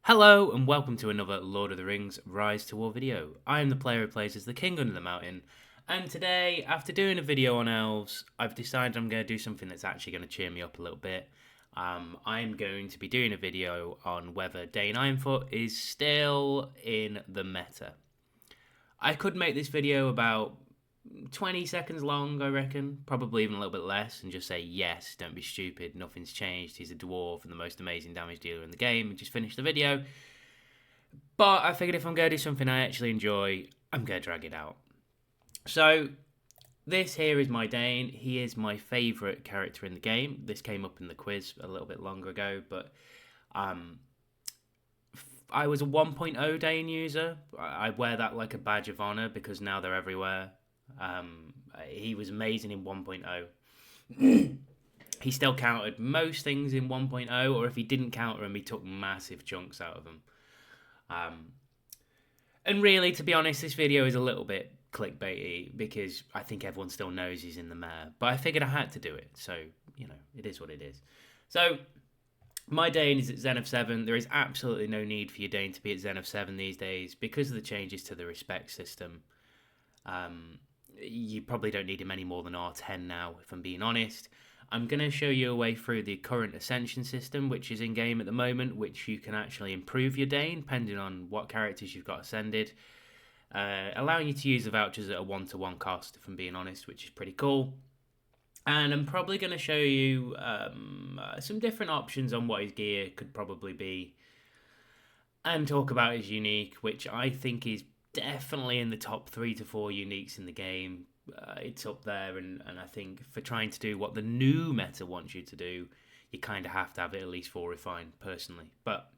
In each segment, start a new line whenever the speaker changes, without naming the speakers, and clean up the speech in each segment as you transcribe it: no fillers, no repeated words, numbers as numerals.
Hello and welcome to another Lord of the Rings Rise to War video. I am the player who plays as the King under the mountain, and today, after doing a video on elves, I've decided I'm going to do something that's actually going to cheer me up a little bit. I'm going to be doing a video on whether Dain Ironfoot is still in the meta. I could make this video about 20 seconds long, I reckon, probably even a little bit less, and just say, yes, don't be stupid, nothing's changed, he's a dwarf and the most amazing damage dealer in the game, and just finish the video. But I figured if I'm going to do something I actually enjoy, I'm going to drag it out. So, this here is my Dane. He is my favourite character in the game. This came up in the quiz a little bit longer ago, but I was a 1.0 Dane user. I wear that like a badge of honour because now they're everywhere. He was amazing in 1.0. He still countered most things in 1.0, or if he didn't counter them, he took massive chunks out of them. And really, to be honest, this video is a little bit clickbaity because I think everyone still knows he's in the meta. But I figured I had to do it, so, you know, it is what it is. So, my Dane is at Zen of 7. There is absolutely no need for your Dane to be at Zen of 7 these days because of the changes to the respect system. You probably don't need him any more than R10 now, if I'm being honest. I'm going to show you a way through the current ascension system, which is in game at the moment, which you can actually improve your Dane, depending on what characters you've got ascended, allowing you to use the vouchers at a 1-to-1 cost, if I'm being honest, which is pretty cool. And I'm probably going to show you some different options on what his gear could probably be, and talk about his unique, which I think is definitely in the top 3 to 4 uniques in the game. It's up there, and I think for trying to do what the new meta wants you to do, you kind of have to have it at least 4 refined, personally. But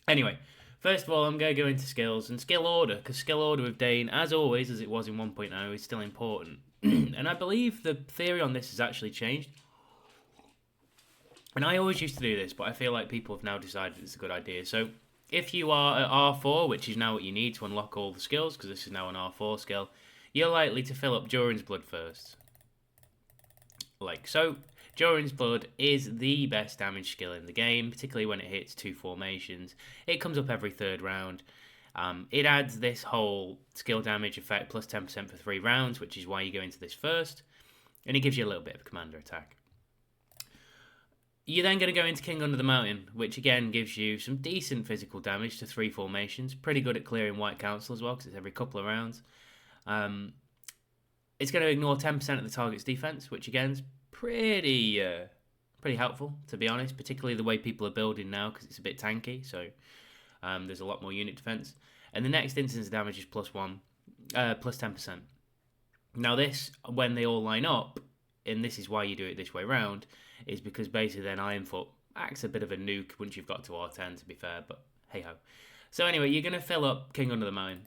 anyway, first of all, I'm going to go into skills and skill order, because skill order with Dane, as always, as it was in 1.0, is still important. And I believe the theory on this has actually changed. And I always used to do this, but I feel like people have now decided it's a good idea. So if you are at R4, which is now what you need to unlock all the skills, because this is now an R4 skill, you're likely to fill up Durin's Blood first. Like so. Durin's Blood is the best damage skill in the game, particularly when it hits 2 formations. It comes up every 3rd round. It adds this whole skill damage effect plus 10% for 3 rounds, which is why you go into this first. And it gives you a little bit of commander attack. You're then going to go into King Under the Mountain, which again gives you some decent physical damage to 3 formations. Pretty good at clearing White Council as well, because it's every couple of rounds. It's going to ignore 10% of the target's defense, which again is pretty helpful, to be honest, particularly the way people are building now, because it's a bit tanky, so there's a lot more unit defense. And the next instance of damage is plus 10%. Now this, when they all line up, and this is why you do it this way round, is because basically then Ironfoot acts a bit of a nuke once you've got to R10, to be fair, but hey-ho. So anyway, you're going to fill up King Under the Mountain.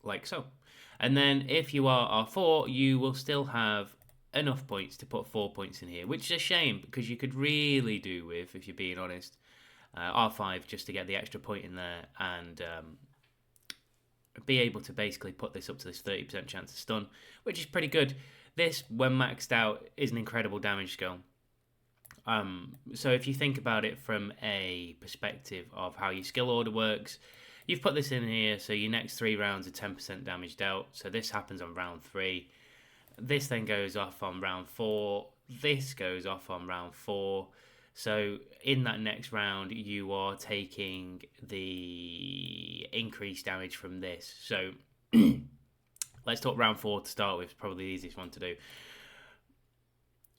Like so. And then if you are R4, you will still have enough points to put 4 points in here, which is a shame, because you could really do with, if you're being honest, R5 just to get the extra point in there and be able to basically put this up to this 30% chance of stun, which is pretty good. This, when maxed out, is an incredible damage skill. So if you think about it from a perspective of how your skill order works, you've put this in here, so your next 3 rounds are 10% damage dealt. So this happens on round 3. This then goes off on round 4. This goes off on round 4. So in that next round, you are taking the increased damage from this. So let's talk round 4 to start with. It's probably the easiest one to do.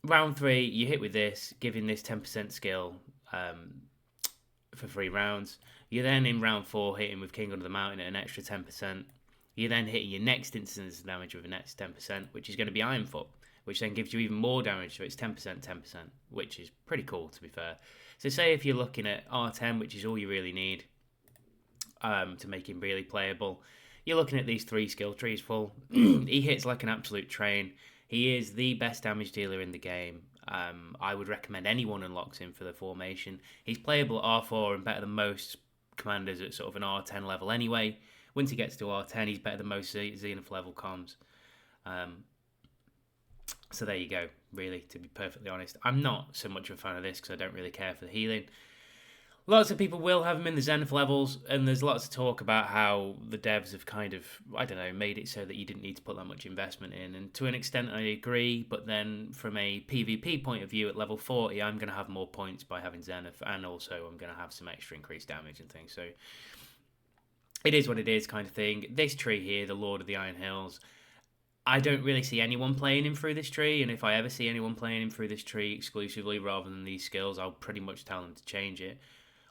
Round 3, you hit with this, giving this 10% skill for 3 rounds. You're then in round 4 hitting with King Under the Mountain at an extra 10%. You're then hitting your next instance of damage with an extra 10%, which is going to be Ironfoot, which then gives you even more damage, so it's 10%, 10%, which is pretty cool, to be fair. So say if you're looking at R10, which is all you really need to make him really playable, you're looking at these 3 skill trees full. He hits like an absolute train. He is the best damage dealer in the game. I would recommend anyone unlocks him for the formation. He's playable at R4 and better than most commanders at sort of an R10 level anyway. Once he gets to R10, he's better than most Zenith level comms. So there you go, really, to be perfectly honest. I'm not so much of a fan of this because I don't really care for the healing. Lots of people will have them in the Zenith levels, and there's lots of talk about how the devs have kind of, I don't know, made it so that you didn't need to put that much investment in. And to an extent, I agree, but then from a PvP point of view at level 40, I'm going to have more points by having Zenith, and also I'm going to have some extra increased damage and things. So it is what it is, kind of thing. This tree here, the Lord of the Iron Hills, I don't really see anyone playing him through this tree, and if I ever see anyone playing him through this tree exclusively rather than these skills, I'll pretty much tell them to change it.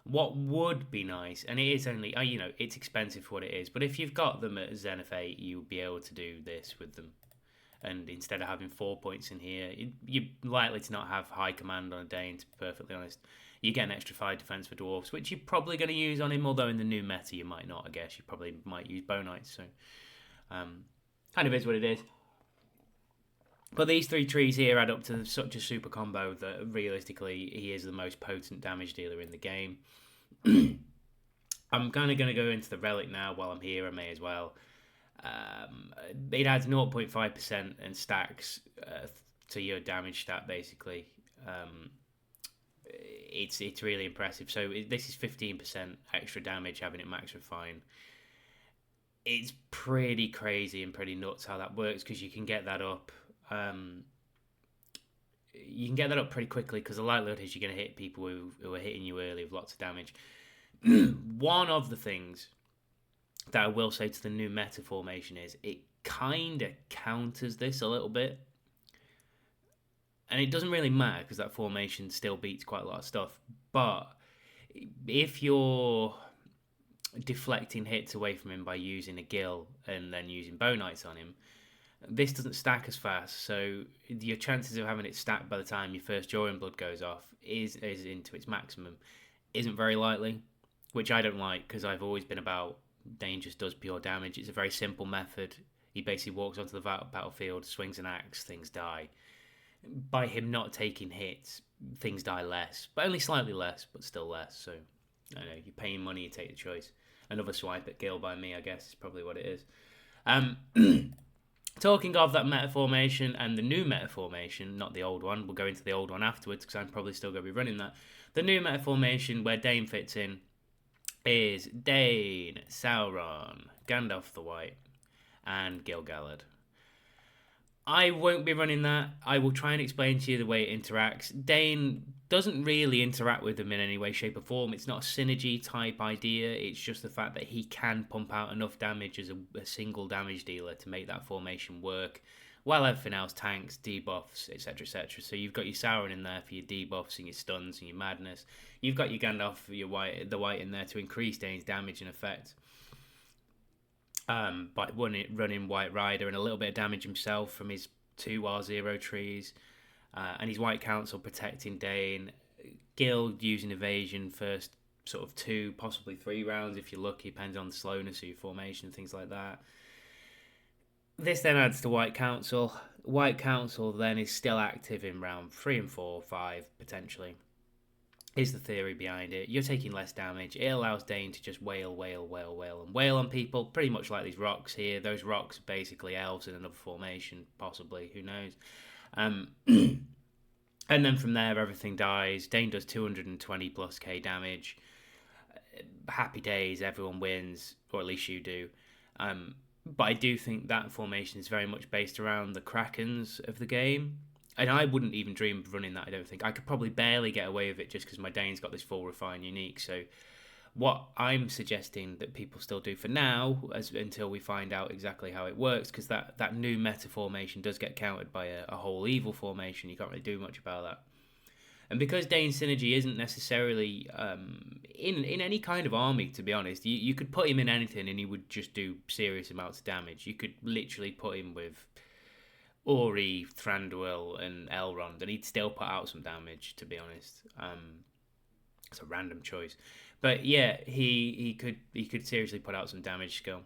What would be nice, and it is only, it's expensive for what it is, but if you've got them at Zenith 8, you'll be able to do this with them. And instead of having 4 points in here, you're likely to not have high command on a Dane, to be perfectly honest. You get an extra 5 defense for dwarves, which you're probably going to use on him, although in the new meta you might not, I guess. You probably might use Bone Knights, so kind of is what it is. But these 3 trees here add up to such a super combo that realistically he is the most potent damage dealer in the game. I'm kind of going to go into the relic now while I'm here. I may as well. It adds 0.5% and stacks to your damage stat basically. It's really impressive. So this is 15% extra damage having it max refine. It's pretty crazy and pretty nuts how that works because you can get that up. You can get that up pretty quickly because the likelihood is you're going to hit people who are hitting you early with lots of damage. One of the things that I will say to the new meta formation is it kind of counters this a little bit. And it doesn't really matter because that formation still beats quite a lot of stuff. But if you're deflecting hits away from him by using a Gill and then using Bone Knights on him, this doesn't stack as fast, so your chances of having it stacked by the time your first Jorin Blood goes off is into its maximum isn't very likely, which I don't like because I've always been about Dane just does pure damage. It's a very simple method. He basically walks onto the battlefield, swings an axe, things die. By him not taking hits, things die less, but only slightly less, but still less. So I know you're paying money, you take the choice. Another swipe at Gill by me, I guess, is probably what it is. Talking of that meta formation and the new meta formation, not the old one, we'll go into the old one afterwards because I'm probably still going to be running that. The new meta formation where Dane fits in is Dane, Sauron, Gandalf the White, and Gil-galad. I won't be running that. I will try and explain to you the way it interacts. Dane doesn't really interact with them in any way, shape, or form. It's not a synergy type idea. It's just the fact that he can pump out enough damage as a single damage dealer to make that formation work, while everything else tanks, debuffs, etc., etc. So you've got your Sauron in there for your debuffs and your stuns and your madness. You've got your Gandalf, the white in there to increase Dane's damage and effect. By running White Rider and a little bit of damage himself from his 2 R0 trees, and his White Council protecting Dane. Gil using evasion first sort of 2, possibly 3 rounds if you're lucky, depends on the slowness of your formation, things like that. This then adds to White Council. White Council then is still active in round 3 and 4, 5 potentially. Is the theory behind it. You're taking less damage. It allows Dane to just wail on people, pretty much like these rocks here. Those rocks are basically elves in another formation, possibly, who knows. And then from there, everything dies. Dane does 220 plus K damage. Happy days, everyone wins, or at least you do. But I do think that formation is very much based around the Krakens of the game. And I wouldn't even dream of running that, I don't think. I could probably barely get away with it just because my Dane's got this full refine unique. So what I'm suggesting that people still do for now, until we find out exactly how it works, because that new meta formation does get countered by a whole evil formation. You can't really do much about that. And because Dane's synergy isn't necessarily in any kind of army, to be honest, you could put him in anything and he would just do serious amounts of damage. You could literally put him with Ori, Thranduil, and Elrond, and he'd still put out some damage, to be honest. It's a random choice. But yeah, he could seriously put out some damage skill.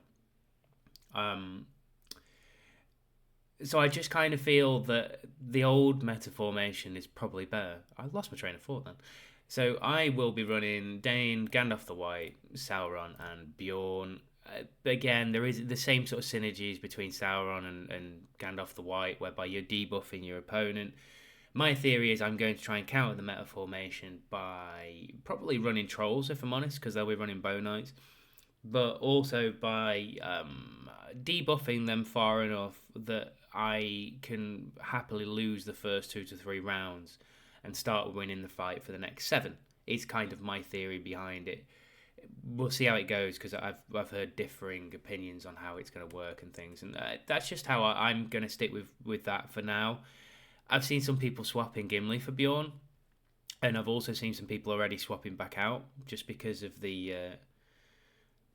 So I just kind of feel that the old meta formation is probably better. I lost my train of thought then. So I will be running Dane, Gandalf the White, Sauron, and Bjorn. Again, there is the same sort of synergies between Sauron and Gandalf the White, whereby you're debuffing your opponent. My theory is I'm going to try and counter the meta formation by probably running trolls, if I'm honest, because they'll be running bow knights, but also by debuffing them far enough that I can happily lose the first 2 to 3 rounds and start winning the fight for the next 7. It's kind of my theory behind it. We'll see how it goes, because I've heard differing opinions on how it's going to work and things, and that's just how I'm going to stick with that for now. I've seen some people swapping Gimli for Bjorn, and I've also seen some people already swapping back out just because of the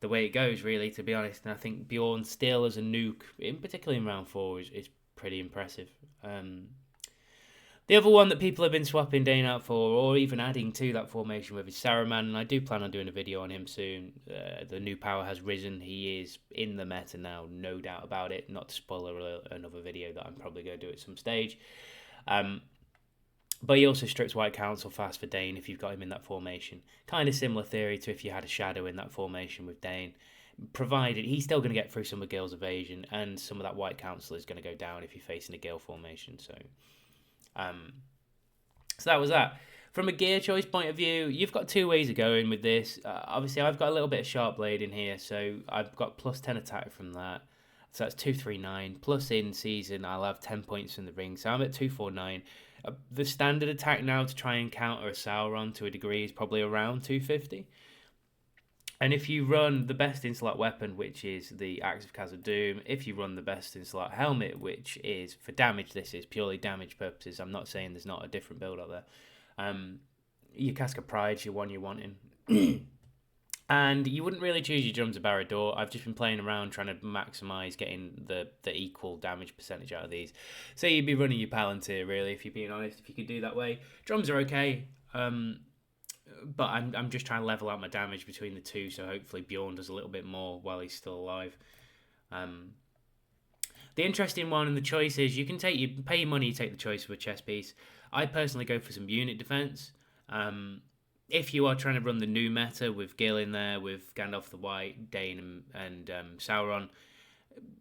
way it goes, really, to be honest. And I think Bjorn still as a nuke, in particularly in round 4, is pretty impressive. The other one that people have been swapping Dane out for, or even adding to that formation with, is Saruman, and I do plan on doing a video on him soon. The new power has risen. He is in the meta now, no doubt about it. Not to spoiler another video that I'm probably going to do at some stage. But he also strips White Council fast for Dane if you've got him in that formation. Kind of similar theory to if you had a Shadow in that formation with Dane. Provided he's still going to get through some of Gil's evasion, and some of that White Council is going to go down if you're facing a Gil formation. So that was that. From a gear choice point of view, you've got 2 ways of going with this. Obviously, I've got a little bit of Sharp Blade in here, so I've got plus 10 attack from that. So that's 239. Plus in season, I'll have 10 points from the ring, so I'm at 249. The standard attack now to try and counter a Sauron to a degree is probably around 250. And if you run the best in slot weapon, which is the Axe of Khazad-dûm, if you run the best in slot helmet, which is for damage, this is purely damage purposes. I'm not saying there's not a different build out there. Your Cask of Pride's your one you're wanting. And you wouldn't really choose your Drums of Barad-dûr. I've just been playing around trying to maximise getting the equal damage percentage out of these. So you'd be running your Palantir, really, if you're being honest, if you could do that way. Drums are okay. But I'm just trying to level out my damage between the two, so hopefully Bjorn does a little bit more while he's still alive. The interesting one in the choice is you can pay your money, you take the choice of a chess piece. I personally go for some unit defense. If you are trying to run the new meta with Gil in there, with Gandalf the White, Dane and Sauron,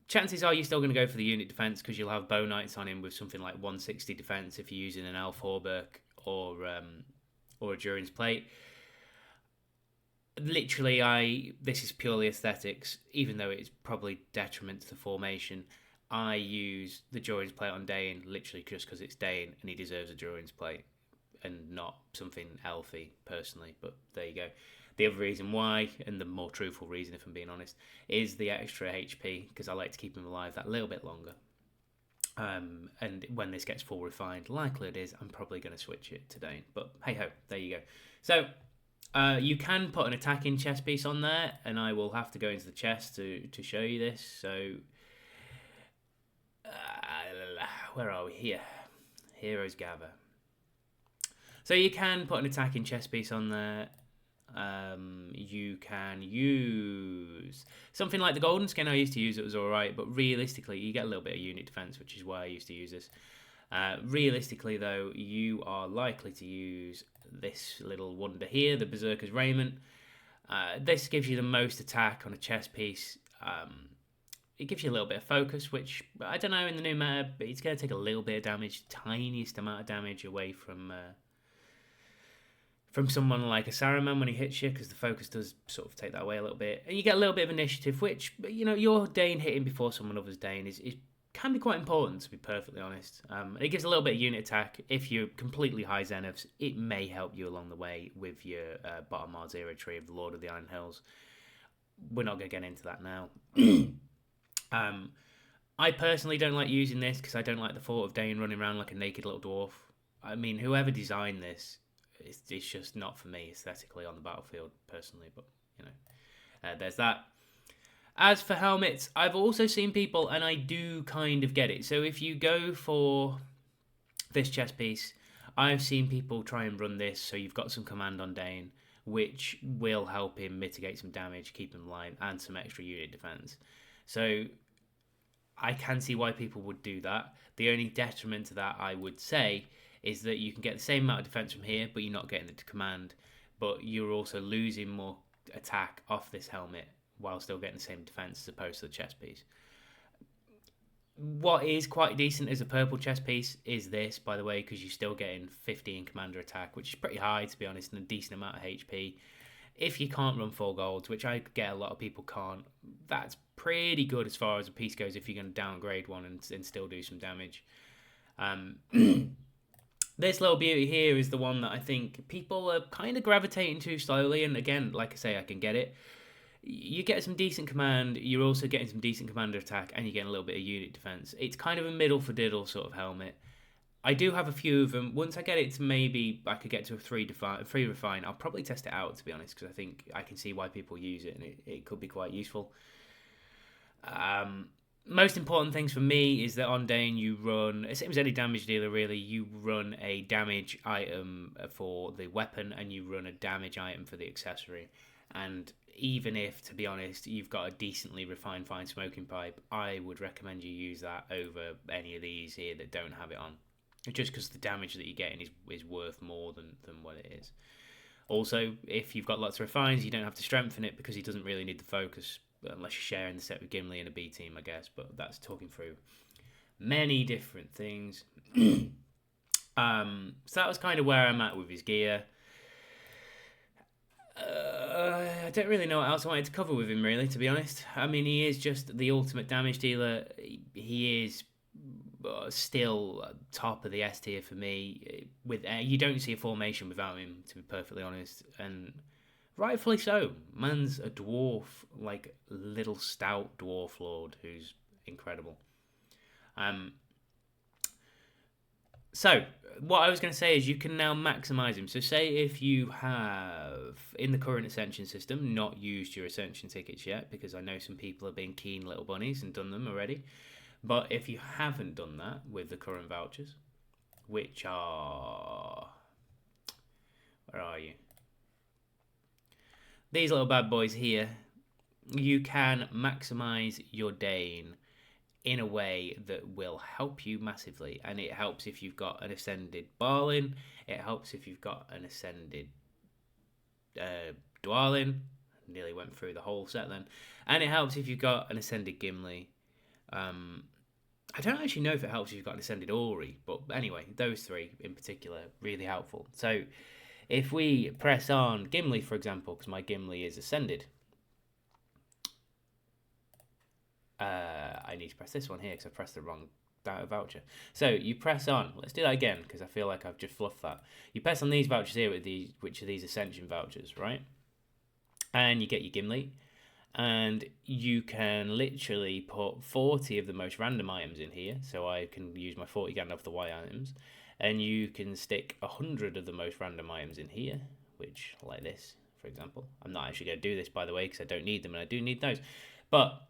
chances are you're still going to go for the unit defense because you'll have bow knights on him with something like 160 defense if you're using an Elf Hauberk or a Durin's Plate. Literally, this is purely aesthetics, even though it's probably detriment to the formation. I use the Durin's Plate on Dane literally just because it's Dane and he deserves a Durin's Plate and not something elfy, personally. But there you go. The other reason why, and the more truthful reason if I'm being honest, is the extra HP, because I like to keep him alive that little bit longer. And when this gets full refined, likely it is, I'm probably going to switch it to Dane. But hey ho, there you go. So you can put an attacking chess piece on there, and I will have to go into the chest to show you this. So where are we? Here. Heroes Gather. So you can put an attacking chess piece on there. You can use something like the golden skin. I used to use, it was alright, but realistically you get a little bit of unit defense, which is why I used to use this. Realistically though, you are likely to use this little wonder here, the Berserker's Raiment. This gives you the most attack on a chess piece. It gives you a little bit of focus, which I don't know in the new meta, but it's going to take a little bit of damage, tiniest amount of damage away from someone like a Saruman when he hits you, because the focus does sort of take that away a little bit. And you get a little bit of initiative, which, you know, your Dane hitting before someone other's Dane is can be quite important, to be perfectly honest. It gives a little bit of unit attack. If you're completely high Zeniths, it may help you along the way with your bottom Mars era tree of the Lord of the Iron Hills. We're not going to get into that now. I personally don't like using this because I don't like the thought of Dane running around like a naked little dwarf. I mean, whoever designed this, it's just not for me aesthetically on the battlefield personally, but you know, there's that. As for helmets, I've also seen people, and I do kind of get it. So if you go for this chest piece, I've seen people try and run this so you've got some command on Dane, which will help him mitigate some damage, keep him alive, and some extra unit defense. So I can see why people would do that. The only detriment to that, I would say, is that you can get the same amount of defense from here, but you're not getting the command, but you're also losing more attack off this helmet while still getting the same defense as opposed to the chest piece. What is quite decent as a purple chest piece is this, by the way, because you're still getting 15 commander attack, which is pretty high, to be honest, and a decent amount of HP. If you can't run 4 golds, which I get a lot of people can't, that's pretty good as far as a piece goes if you're going to downgrade one and still do some damage. This little beauty here is the one that I think people are kind of gravitating to slowly, and again, like I say, I can get it. You get some decent command, you're also getting some decent commander attack, and you're getting a little bit of unit defense. It's kind of a middle for diddle sort of helmet. I do have a few of them. Once I get it to maybe I could get to a 3 refine, I'll probably test it out, to be honest, because I think I can see why people use it, and it could be quite useful. Most important things for me is that on Dane you run, it seems any damage dealer really, you run a damage item for the weapon and you run a damage item for the accessory. And even if, to be honest, you've got a decently refined fine smoking pipe, I would recommend you use that over any of these here that don't have it on. Just because the damage that you're getting is worth more than what it is. Also, if you've got lots of refines, you don't have to strengthen it because he doesn't really need the focus, unless you're sharing the set with Gimli and a B team, I guess. But that's talking through many different things. So that was kind of where I'm at with his gear. I don't really know what else I wanted to cover with him, really, to be honest. I mean, he is just the ultimate damage dealer. He is still top of the S tier for me. With you don't see a formation without him, to be perfectly honest, and rightfully so. Man's a dwarf, like little stout dwarf lord who's incredible. So what I was going to say is you can now maximize him. So say if you have, in the current Ascension system, not used your Ascension tickets yet, because I know some people have been keen little bunnies and done them already. But if you haven't done that with the current vouchers, which are... Where are you? These little bad boys here, you can maximize your Dane in a way that will help you massively. And it helps if you've got an Ascended Barlin. It helps if you've got an Ascended Dwalin. Nearly went through the whole set then. And it helps if you've got an Ascended Gimli. I don't actually know if it helps if you've got an Ascended Ori, but anyway, those three in particular, really helpful. So if we press on Gimli, for example, because my Gimli is Ascended, I need to press this one here because I pressed the wrong voucher. So you press on, let's do that again because I feel like I've just fluffed that. You press on these vouchers here, which are these Ascension vouchers, right? And you get your Gimli. And you can literally put 40 of the most random items in here. So I can use my 40 Gandalf the Y items. And you can stick 100 of the most random items in here. Which, like this, for example. I'm not actually going to do this, by the way, because I don't need them. And I do need those. But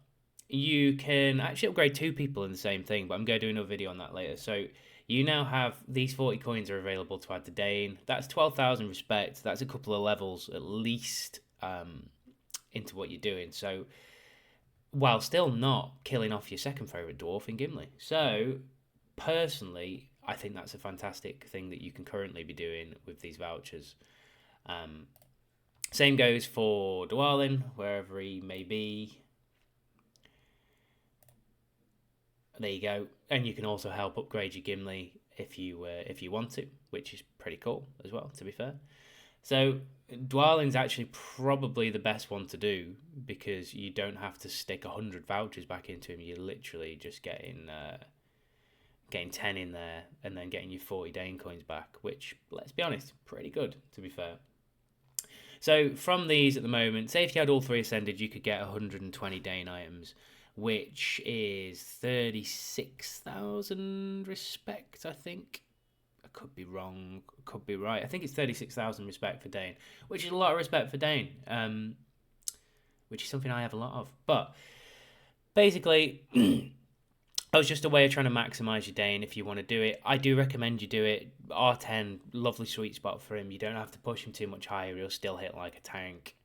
you can actually upgrade 2 people in the same thing. But I'm going to do another video on that later. So you now have these 40 coins are available to add to Dane. That's 12,000 respect. That's a couple of levels at least. Into what you're doing, so while still not killing off your second favourite dwarf in Gimli. So personally, I think that's a fantastic thing that you can currently be doing with these vouchers. Same goes for Dwalin, wherever he may be. There you go, and you can also help upgrade your Gimli if you want to, which is pretty cool as well, to be fair. So Dwalin's actually probably the best one to do because you don't have to stick 100 vouchers back into him. You're literally just getting 10 in there and then getting your 40 Dane coins back, which, let's be honest, pretty good, to be fair. So from these at the moment, say if you had all 3 Ascended, you could get 120 Dane items, which is 36,000 respect, I think. Could be wrong, could be right. I think it's 36,000 respect for Dane, which is a lot of respect for Dane, which is something I have a lot of. But basically, it was just a way of trying to maximize your Dane if you want to do it. I do recommend you do it. R10, lovely sweet spot for him. You don't have to push him too much higher. He'll still hit like a tank.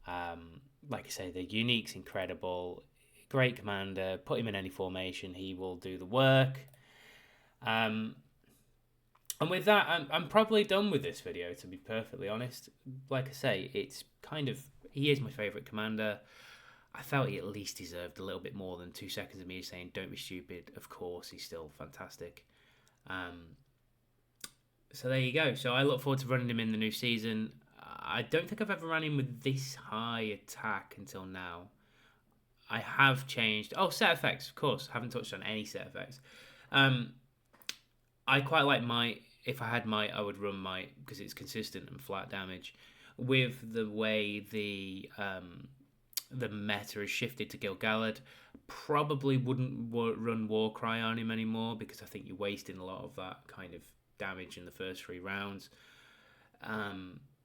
Like I say, the unique's incredible. Great commander. Put him in any formation. He will do the work. And with that, I'm probably done with this video, to be perfectly honest. Like I say, it's kind of... He is my favourite commander. I felt he at least deserved a little bit more than 2 seconds of me saying, don't be stupid. Of course, he's still fantastic. So there you go. So I look forward to running him in the new season. I don't think I've ever run him with this high attack until now. I have changed. Oh, set effects, of course. Haven't touched on any set effects. I quite like Might. If I had Might, I would run Might because it's consistent and flat damage. With the way the meta has shifted to Gil-galad, probably wouldn't run Warcry on him anymore because I think you're wasting a lot of that kind of damage in the first 3 rounds.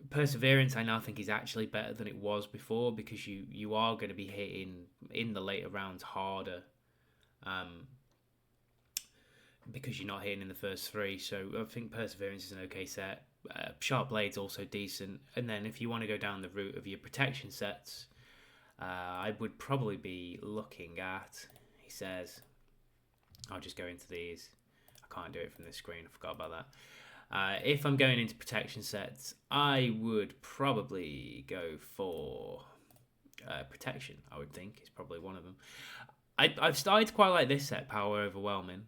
Perseverance, I now think, is actually better than it was before because you are going to be hitting in the later rounds harder because you're not hitting in the first 3. So I think Perseverance is an okay set. Sharp Blade's also decent. And then if you want to go down the route of your protection sets, I would probably be looking at, he says, I'll just go into these. I can't do it from this screen. I forgot about that. If I'm going into protection sets, I would probably go for protection, I would think. It's probably one of them. I've started to quite like this set, Power Overwhelming.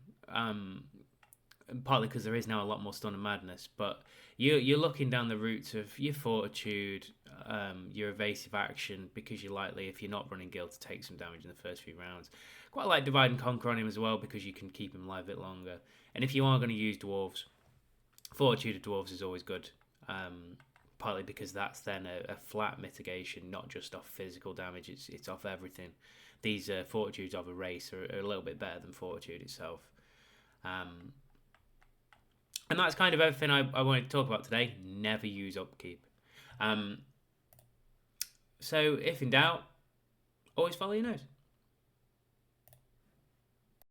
Partly because there is now a lot more Stun and Madness, but you're looking down the routes of your Fortitude, your evasive action, because you're likely, if you're not running Guild, to take some damage in the first few rounds. Quite like Divide and Conquer on him as well, because you can keep him alive a bit longer. And if you are going to use Dwarves, Fortitude of Dwarves is always good, partly because that's then a flat mitigation, not just off physical damage, it's off everything. These Fortitudes of a race are a little bit better than Fortitude itself. And that's kind of everything I wanted to talk about today. Never use Upkeep. So if in doubt, always follow your nose.